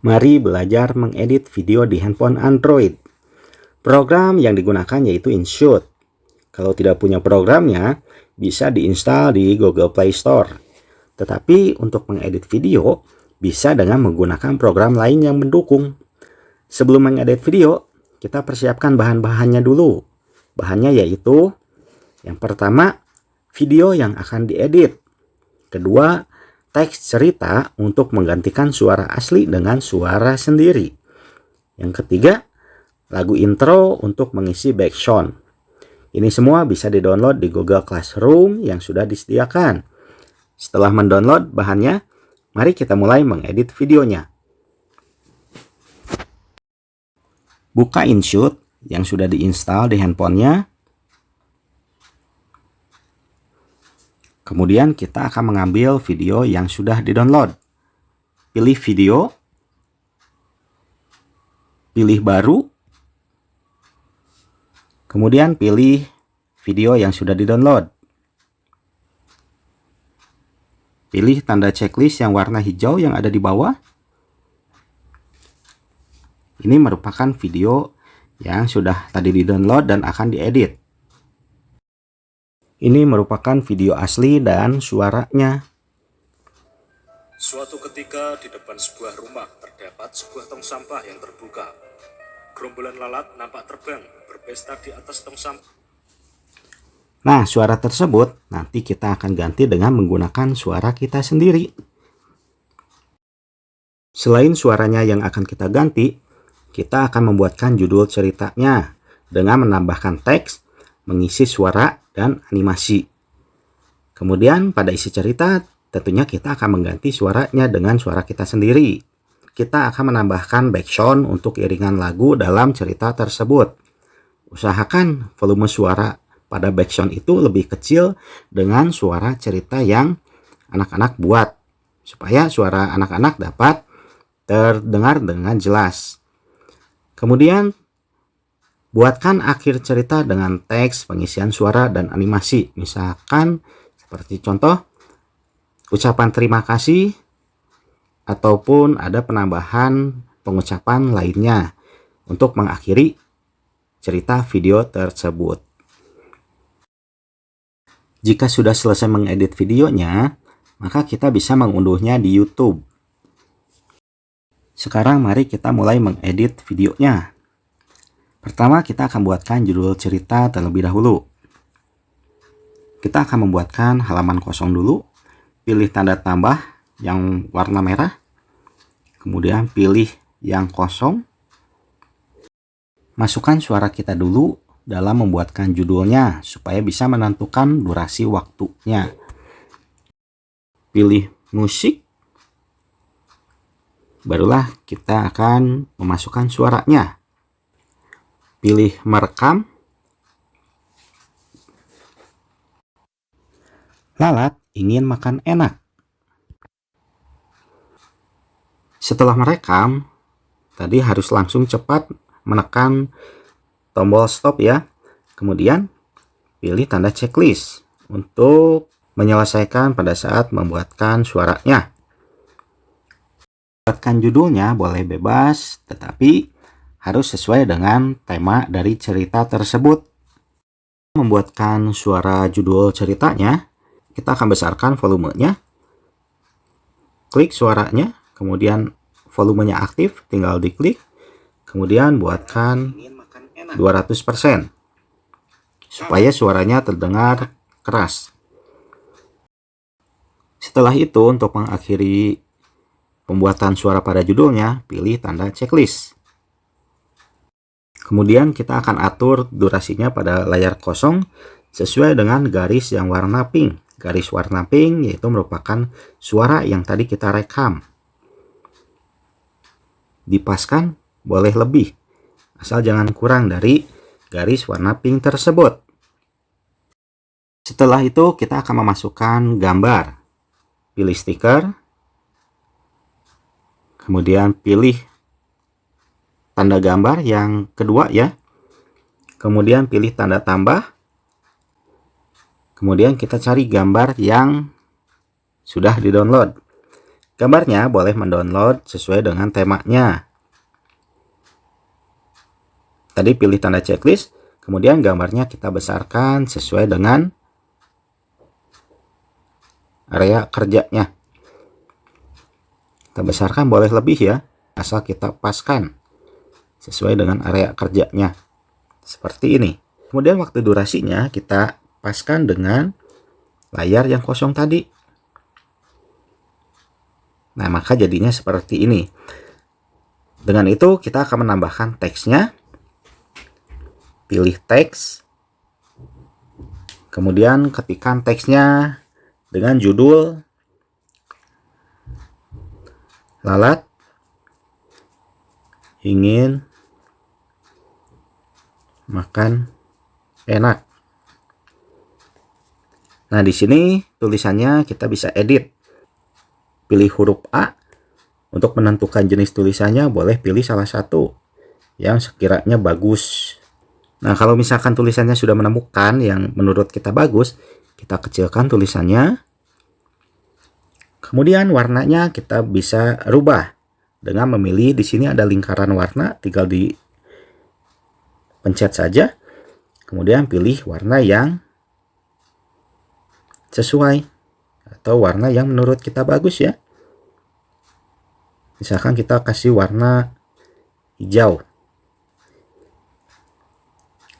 Mari belajar mengedit video di handphone Android. Program yang digunakan yaitu InShoot. Kalau tidak punya programnya, bisa diinstal di Google Play Store. Tetapi untuk mengedit video, bisa dengan menggunakan program lain yang mendukung. Sebelum mengedit video, kita persiapkan bahan-bahannya dulu. Bahannya yaitu, yang pertama, video yang akan diedit. Kedua, teks cerita untuk menggantikan suara asli dengan suara sendiri. Yang ketiga, lagu intro untuk mengisi background. Ini semua bisa di-download di Google Classroom yang sudah disediakan. Setelah mendownload bahannya, mari kita mulai mengedit videonya. Buka InShoot yang sudah diinstal di handphonenya. Kemudian kita akan mengambil video yang sudah di-download. Pilih video, pilih baru, kemudian pilih video yang sudah di-download. Pilih tanda checklist yang warna hijau yang ada di bawah. Ini merupakan video yang sudah tadi di-download dan akan diedit. Ini merupakan video asli dan suaranya. Suatu ketika di depan sebuah rumah terdapat sebuah tong sampah yang terbuka. Gerombolan lalat nampak terbang berpesta di atas tong sampah. Nah, suara tersebut nanti kita akan ganti dengan menggunakan suara kita sendiri. Selain suaranya yang akan kita ganti, kita akan membuatkan judul ceritanya dengan menambahkan teks, mengisi suara, dan animasi. Kemudian pada isi cerita tentunya kita akan mengganti suaranya dengan suara kita sendiri. Kita akan menambahkan background untuk iringan lagu dalam cerita tersebut. Usahakan volume suara pada background itu lebih kecil dengan suara cerita yang anak-anak buat, supaya suara anak-anak dapat terdengar dengan jelas. Kemudian buatkan akhir cerita dengan teks, pengisian suara, dan animasi. Misalkan seperti contoh, ucapan terima kasih, ataupun ada penambahan pengucapan lainnya untuk mengakhiri cerita video tersebut. Jika sudah selesai mengedit videonya, maka kita bisa mengunduhnya di YouTube. Sekarang mari kita mulai mengedit videonya. Pertama, kita akan buatkan judul cerita terlebih dahulu. Kita akan membuatkan halaman kosong dulu. Pilih tanda tambah yang warna merah. Kemudian pilih yang kosong. Masukkan suara kita dulu dalam membuatkan judulnya supaya bisa menentukan durasi waktunya. Pilih musik. Barulah kita akan memasukkan suaranya. Pilih merekam. Lalat ingin makan enak. Setelah merekam, tadi harus langsung cepat menekan tombol stop ya. Kemudian pilih tanda checklist untuk menyelesaikan pada saat membuatkan suaranya. Buatkan judulnya boleh bebas, tetapi harus sesuai dengan tema dari cerita tersebut. Membuatkan suara judul ceritanya, kita akan besarkan volumenya. Klik suaranya, kemudian volumenya aktif, tinggal diklik. Kemudian buatkan 200% supaya suaranya terdengar keras. Setelah itu, untuk mengakhiri pembuatan suara pada judulnya, pilih tanda checklist. Kemudian kita akan atur durasinya pada layar kosong sesuai dengan garis yang warna pink. Garis warna pink yaitu merupakan suara yang tadi kita rekam. Dipaskan boleh lebih, asal jangan kurang dari garis warna pink tersebut. Setelah itu kita akan memasukkan gambar. Pilih stiker. Kemudian pilih tanda gambar yang kedua ya. Kemudian pilih tanda tambah. Kemudian kita cari gambar yang sudah di-download. Gambarnya boleh mendownload sesuai dengan temanya. Tadi pilih tanda checklist, kemudian gambarnya kita besarkan sesuai dengan area kerjanya. Kita besarkan boleh lebih ya, asal kita paskan sesuai dengan area kerjanya. Seperti ini. Kemudian waktu durasinya kita paskan dengan layar yang kosong tadi. Nah, maka jadinya seperti ini. Dengan itu kita akan menambahkan teksnya. Pilih teks. Kemudian ketikkan teksnya dengan judul lalat ingin makan enak. Nah, di sini tulisannya kita bisa edit. Pilih huruf A. Untuk menentukan jenis tulisannya boleh pilih salah satu yang sekiranya bagus. Nah, kalau misalkan tulisannya sudah menemukan yang menurut kita bagus, kita kecilkan tulisannya. Kemudian warnanya kita bisa rubah dengan memilih di sini ada lingkaran warna, tinggal dipencet saja. Kemudian pilih warna yang sesuai atau warna yang menurut kita bagus ya. Misalkan kita kasih warna hijau.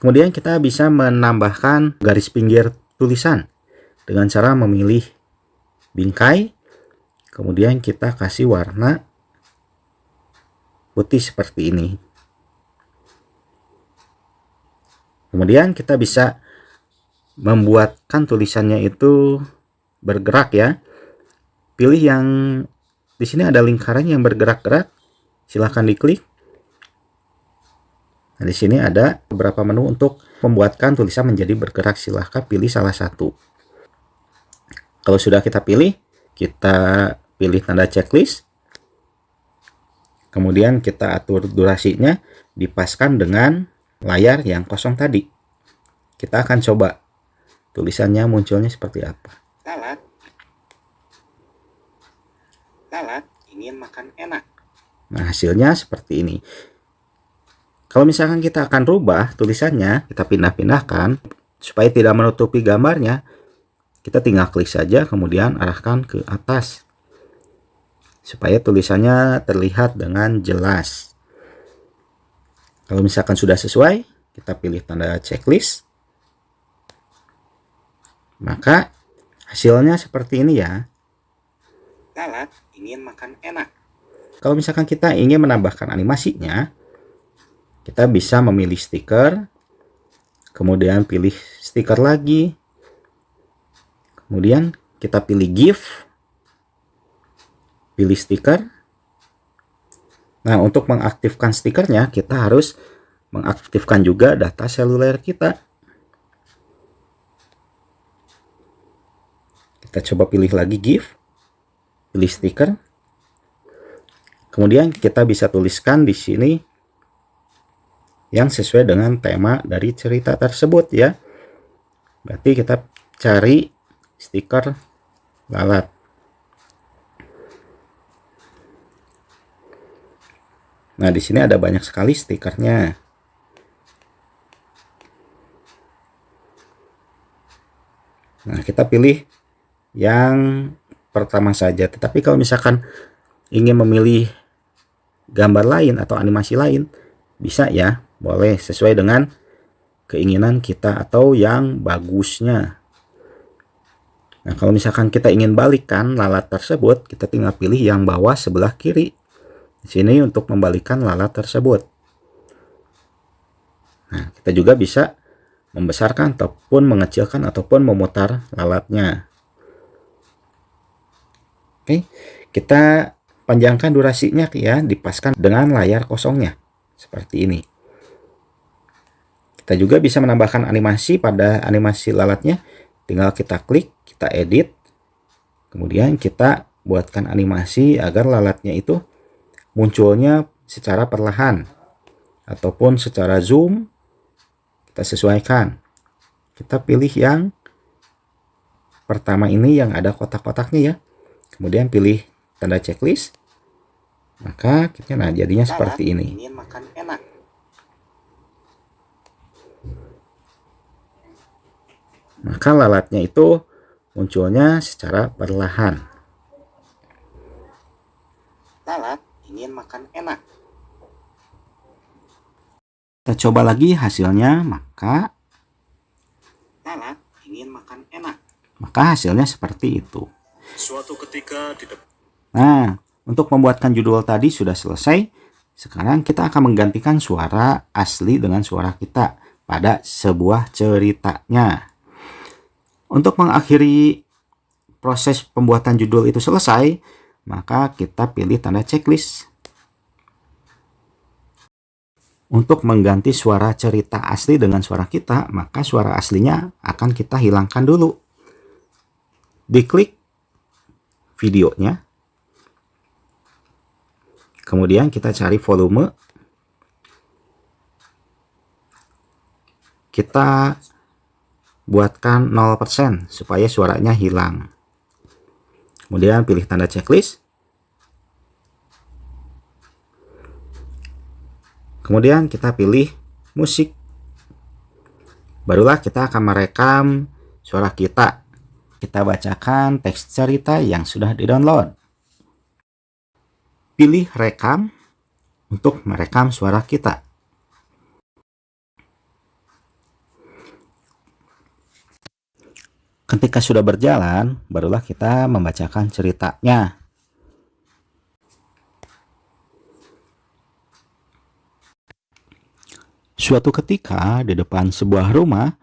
Kemudian kita bisa menambahkan garis pinggir tulisan dengan cara memilih bingkai. Kemudian kita kasih warna putih seperti ini. Kemudian kita bisa membuatkan tulisannya itu bergerak ya. Pilih yang di sini ada lingkaran yang bergerak-gerak. Silahkan diklik. Nah, di sini ada beberapa menu untuk membuatkan tulisan menjadi bergerak. Silahkan pilih salah satu. Kalau sudah kita pilih tanda checklist. Kemudian kita atur durasinya, dipaskan dengan layar yang kosong tadi. Kita akan coba tulisannya munculnya seperti apa. Lalat ingin makan enak. Nah, hasilnya seperti ini. Kalau misalkan kita akan rubah tulisannya, kita pindah-pindahkan supaya tidak menutupi gambarnya, kita tinggal klik saja kemudian arahkan ke atas supaya tulisannya terlihat dengan jelas. Kalau misalkan sudah sesuai, kita pilih tanda checklist. Maka hasilnya seperti ini ya. Lalat ingin makan enak. Kalau misalkan kita ingin menambahkan animasinya, kita bisa memilih stiker, kemudian pilih stiker lagi, kemudian kita pilih GIF, pilih stiker. Nah, untuk mengaktifkan stikernya, kita harus mengaktifkan juga data seluler kita. Kita coba pilih lagi GIF, pilih stiker, kemudian kita bisa tuliskan di sini yang sesuai dengan tema dari cerita tersebut ya. Berarti kita cari stiker lalat. Nah, di sini ada banyak sekali stikernya. Nah, kita pilih yang pertama saja. Tetapi kalau misalkan ingin memilih gambar lain atau animasi lain, bisa ya. Boleh sesuai dengan keinginan kita atau yang bagusnya. Nah, kalau misalkan kita ingin balikkan lalat tersebut, kita tinggal pilih yang bawah sebelah kiri. Di sini untuk membalikkan lalat tersebut. Nah, kita juga bisa membesarkan ataupun mengecilkan ataupun memutar lalatnya. Oke, kita panjangkan durasinya ya, dipaskan dengan layar kosongnya. Seperti ini. Kita juga bisa menambahkan animasi pada animasi lalatnya. Tinggal kita klik, kita edit. Kemudian kita buatkan animasi agar lalatnya itu munculnya secara perlahan. Ataupun secara zoom. Kita sesuaikan. Kita pilih yang pertama ini yang ada kotak-kotaknya ya. Kemudian pilih tanda checklist, maka kita jadinya seperti ini. Ingin makan enak. Maka lalatnya itu munculnya secara perlahan. Lalat ingin makan enak. Kita coba lagi hasilnya, maka Lalat ingin makan enak. hasilnya seperti itu. Suatu ketika di depan Nah, untuk membuatkan judul tadi sudah selesai. Sekarang kita akan menggantikan suara asli dengan suara kita pada sebuah ceritanya. Untuk mengakhiri proses pembuatan judul itu selesai, maka kita pilih tanda checklist. Untuk mengganti suara cerita asli dengan suara kita, maka suara aslinya akan kita hilangkan dulu. Diklik videonya. Kemudian kita cari volume. Kita buatkan 0% supaya suaranya hilang. Kemudian pilih tanda checklist. Kemudian kita pilih musik. Barulah kita akan merekam suara kita. Kita bacakan teks cerita yang sudah di-download. Pilih rekam untuk merekam suara kita. Ketika sudah berjalan, barulah kita membacakan ceritanya. Suatu ketika di depan sebuah rumah,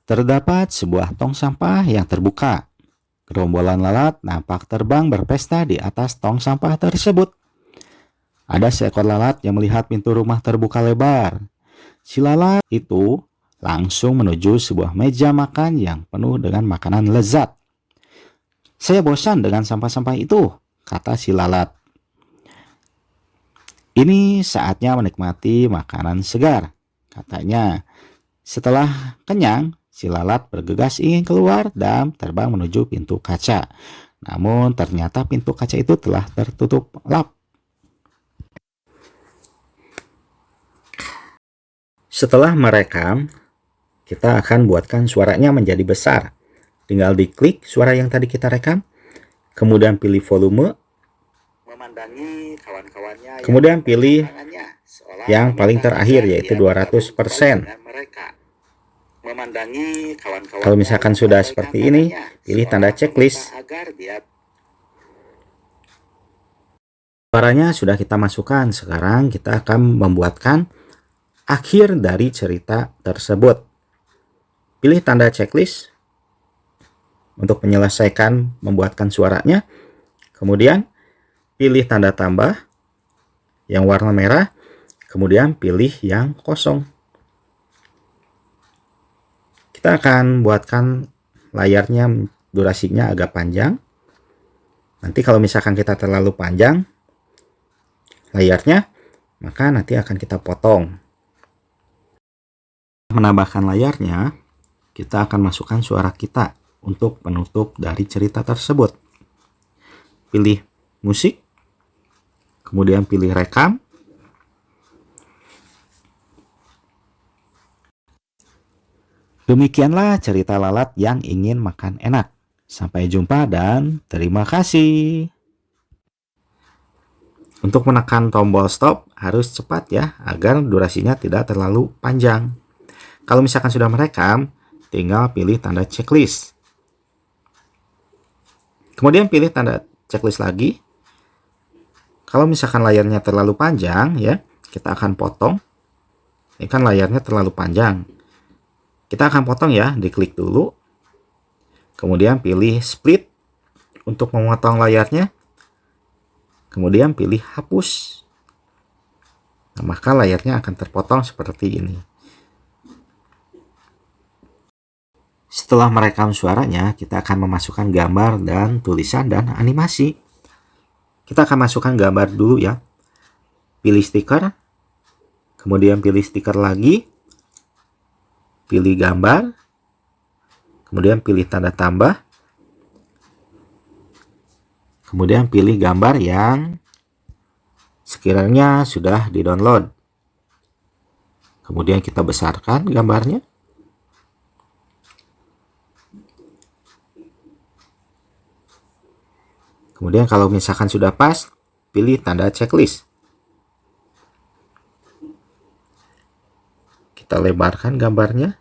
terdapat sebuah tong sampah yang terbuka. Gerombolan lalat nampak terbang berpesta di atas tong sampah tersebut. Ada seekor lalat yang melihat pintu rumah terbuka lebar. Si lalat itu langsung menuju sebuah meja makan yang penuh dengan makanan lezat. "Saya bosan dengan sampah-sampah itu," kata si lalat. "Ini saatnya menikmati makanan segar," katanya. Setelah kenyang, si lalat bergegas ingin keluar dan terbang menuju pintu kaca. Namun ternyata pintu kaca itu telah tertutup lap. Setelah merekam, kita akan buatkan suaranya menjadi besar. Tinggal diklik suara yang tadi kita rekam, kemudian pilih volume, Memandangi kawan-kawannya. kemudian pilih yang paling meminta terakhir agar yaitu dia 200%. dengan mereka. Memandangi kawan-kawannya. Kalau misalkan yang sudah melambaikan seperti ini, tangannya, pilih seolah tanda checklist. meminta agar dia Suaranya sudah kita masukkan. Sekarang kita akan membuatkan akhir dari cerita tersebut. Pilih tanda checklist untuk menyelesaikan membuatkan suaranya. Kemudian pilih tanda tambah yang warna merah. Kemudian pilih yang kosong. Kita akan buatkan layarnya durasinya agak panjang. Nanti kalau misalkan kita terlalu panjang layarnya, maka nanti akan kita potong. Menambahkan layarnya, kita akan masukkan suara kita untuk penutup dari cerita tersebut. Pilih musik, kemudian pilih rekam. Demikianlah cerita lalat yang ingin makan enak. Sampai jumpa dan terima kasih. Untuk menekan tombol stop harus cepat ya, agar durasinya tidak terlalu panjang. Kalau misalkan sudah merekam, tinggal pilih tanda checklist. Kemudian pilih tanda checklist lagi. Kalau misalkan layarnya terlalu panjang ya, kita akan potong. Ini kan layarnya terlalu panjang. Kita akan potong ya, diklik dulu. Kemudian pilih split untuk memotong layarnya. Kemudian pilih hapus. Nah, maka layarnya akan terpotong seperti ini. Setelah merekam suaranya, kita akan memasukkan gambar dan tulisan dan animasi. Kita akan masukkan gambar dulu ya. Pilih stiker. Kemudian pilih stiker lagi. Pilih gambar. Kemudian pilih tanda tambah. Kemudian pilih gambar yang sekiranya sudah di-download. Kemudian kita besarkan gambarnya. Kemudian kalau misalkan sudah pas, pilih tanda checklist. Kita lebarkan gambarnya.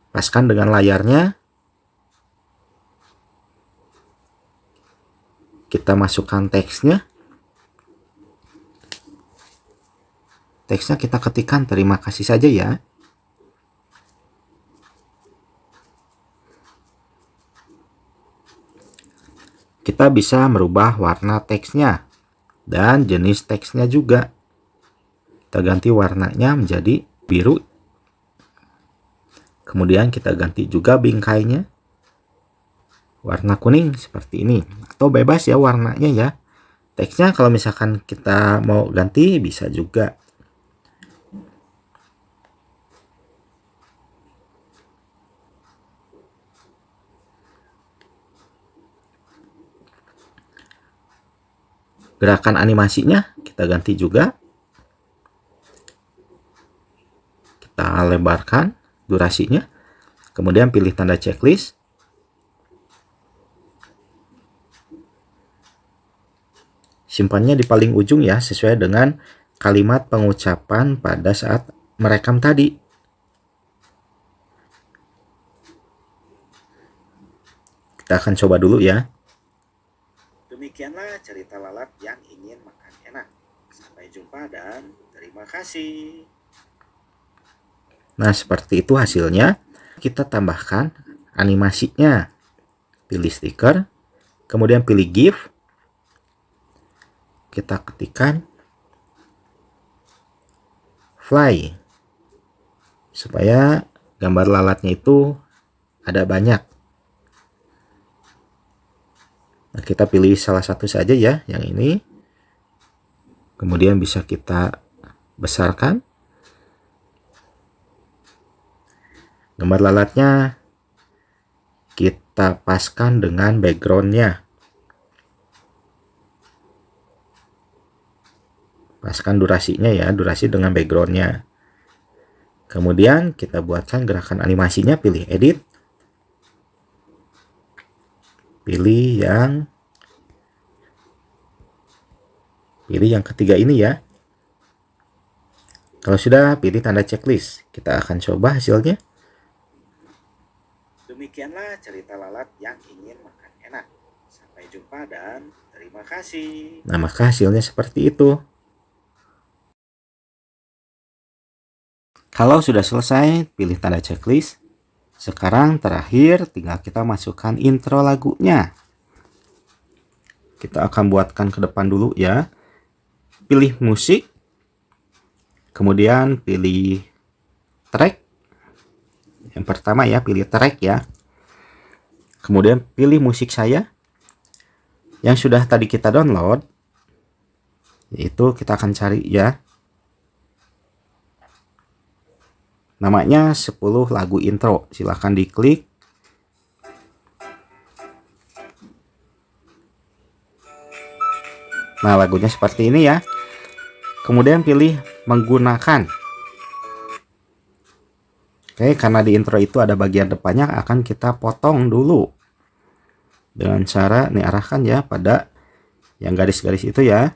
Paskan dengan layarnya. Kita masukkan teksnya. Teksnya kita ketikkan terima kasih saja ya. Kita bisa merubah warna teksnya dan jenis teksnya juga. Kita ganti warnanya menjadi biru. Kemudian kita ganti juga bingkainya warna kuning seperti ini, atau bebas ya warnanya ya. Teksnya kalau misalkan kita mau ganti bisa juga. Gerakan animasinya kita ganti juga. Kita lebarkan durasinya. Kemudian pilih tanda checklist. Simpannya di paling ujung ya, sesuai dengan kalimat pengucapan pada saat merekam tadi. Kita akan coba dulu ya. Demikianlah cerita lalat yang ingin makan enak. Sampai jumpa dan terima kasih. Nah, seperti itu hasilnya. Kita tambahkan animasinya. Pilih stiker, kemudian pilih GIF. Kita ketikkan fly supaya gambar lalatnya itu ada banyak. Nah, kita pilih salah satu saja ya, yang ini. Kemudian bisa kita besarkan. Gambar lalatnya kita paskan dengan backgroundnya. Paskan durasinya ya, durasi dengan backgroundnya. Kemudian kita buatkan gerakan animasinya, pilih edit. Pilih yang ketiga ini ya. Kalau sudah, pilih tanda checklist. Kita akan coba hasilnya. Demikianlah cerita lalat yang ingin makan enak. Sampai jumpa dan terima kasih. Nah, maka hasilnya seperti itu. Kalau sudah selesai, pilih tanda checklist. Sekarang terakhir tinggal kita masukkan intro lagunya. Kita akan buatkan ke depan dulu ya. Pilih musik. Kemudian pilih track. Yang pertama ya, pilih track ya. Kemudian pilih musik saya yang sudah tadi kita download. Yaitu kita akan cari ya. Namanya 10 lagu intro. Silahkan diklik. Nah, lagunya seperti ini ya. Kemudian pilih menggunakan. Oke, karena di intro itu ada bagian depannya, akan kita potong dulu. Dengan cara nih, arahkan ya pada yang garis-garis itu ya.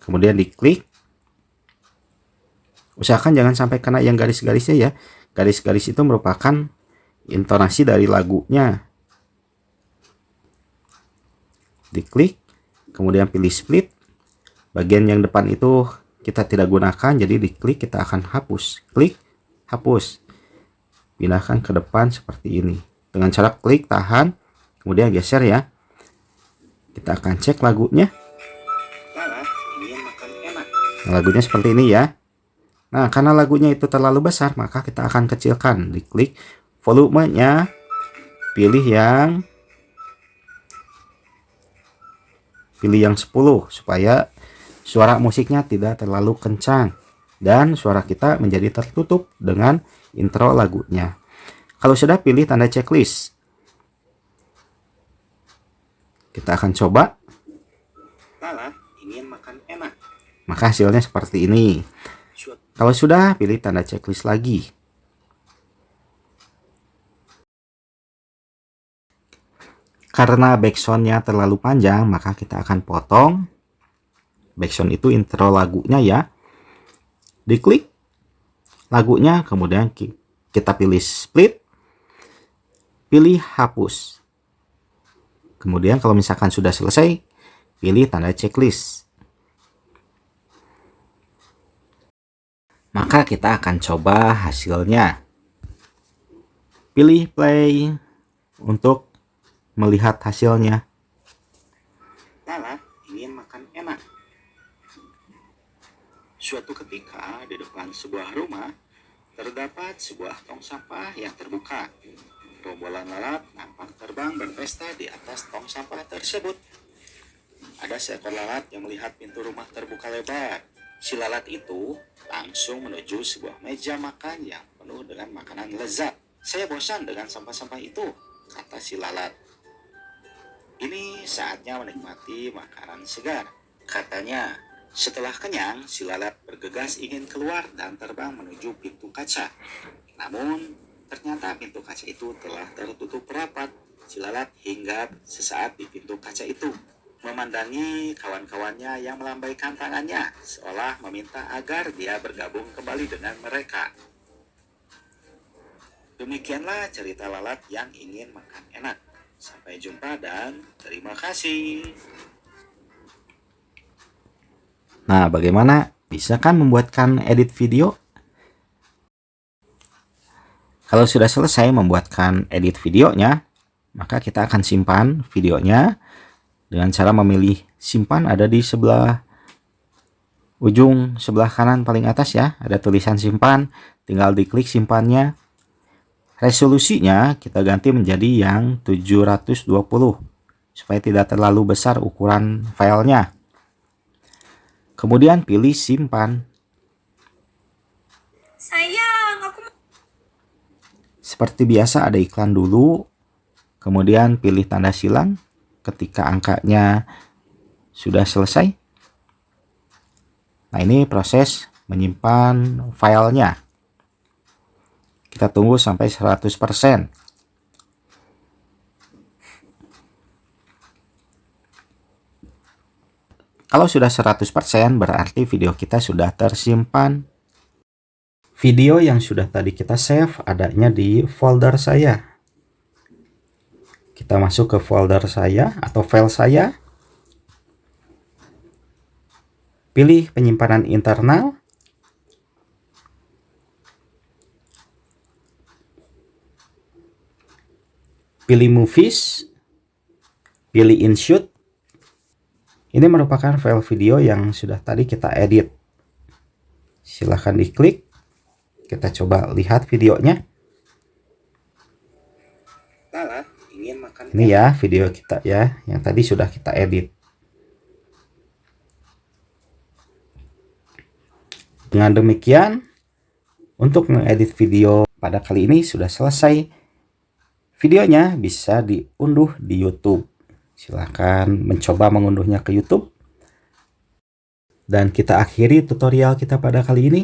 Kemudian diklik. Usahakan jangan sampai kena yang garis-garisnya ya. Garis-garis itu merupakan intonasi dari lagunya. Diklik, kemudian pilih split. Bagian yang depan itu kita tidak gunakan, jadi diklik, kita akan hapus. Klik, hapus. Pindahkan ke depan seperti ini. Dengan cara klik, tahan, kemudian geser ya. Kita akan cek lagunya. Lalat ingin makan enak. Nah, lagunya seperti ini ya. Nah, karena lagunya itu terlalu besar, maka kita akan kecilkan. Diklik volumenya, pilih yang 10 supaya suara musiknya tidak terlalu kencang dan suara kita menjadi tertutup dengan intro lagunya. Kalau sudah, pilih tanda checklist. Kita akan coba. Lalat ingin makan enak. Maka hasilnya seperti ini. Kalau sudah, pilih tanda checklist lagi. Karena backsoundnya terlalu panjang, maka kita akan potong. Backsound itu intro lagunya ya. Diklik lagunya, kemudian kita pilih split, pilih hapus. Kemudian kalau misalkan sudah selesai, pilih tanda checklist. Maka kita akan coba hasilnya. Pilih play untuk melihat hasilnya. Lalat ingin makan enak. Suatu ketika di depan sebuah rumah terdapat sebuah tong sampah yang terbuka. Rombongan lalat nampak terbang berpesta di atas tong sampah tersebut. Ada seekor lalat yang melihat pintu rumah terbuka lebar. Si lalat itu langsung menuju sebuah meja makan yang penuh dengan makanan lezat. Saya bosan dengan sampah-sampah itu, kata si lalat. Ini saatnya menikmati makanan segar, katanya. Setelah kenyang, si lalat bergegas ingin keluar dan terbang menuju pintu kaca. Namun, ternyata pintu kaca itu telah tertutup rapat. Si lalat hinggap sesaat di pintu kaca itu, memandangi kawan-kawannya yang melambaikan tangannya, seolah meminta agar dia bergabung kembali dengan mereka. Demikianlah cerita lalat yang ingin makan enak. Sampai jumpa dan terima kasih. Nah, bagaimana? Bisa kan membuatkan edit video? Kalau sudah selesai membuatkan edit videonya, maka kita akan simpan videonya dengan cara memilih simpan. Ada di sebelah ujung sebelah kanan paling atas ya, ada tulisan simpan, tinggal diklik simpannya. Resolusinya kita ganti menjadi yang 720 supaya tidak terlalu besar ukuran filenya. Kemudian pilih simpan. Sayang, aku Seperti biasa ada iklan dulu, kemudian pilih tanda silang ketika angkanya sudah selesai. Nah, ini proses menyimpan filenya. Kita tunggu sampai 100%. Kalau sudah 100% berarti video kita sudah tersimpan. Video yang sudah tadi kita save adanya di folder saya. Kita masuk ke folder saya atau file saya. Pilih penyimpanan internal. Pilih movies. Pilih inshoot. Ini merupakan file video yang sudah tadi kita edit. Silahkan diklik. Kita coba lihat videonya. Lalat ingin makan Ini ya video kita ya, yang tadi sudah kita edit. Dengan demikian, untuk mengedit video pada kali ini sudah selesai. Videonya bisa diunduh di YouTube. Silahkan mencoba mengunduhnya ke YouTube. Dan kita akhiri tutorial kita pada kali ini.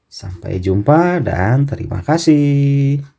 Sampai jumpa dan terima kasih.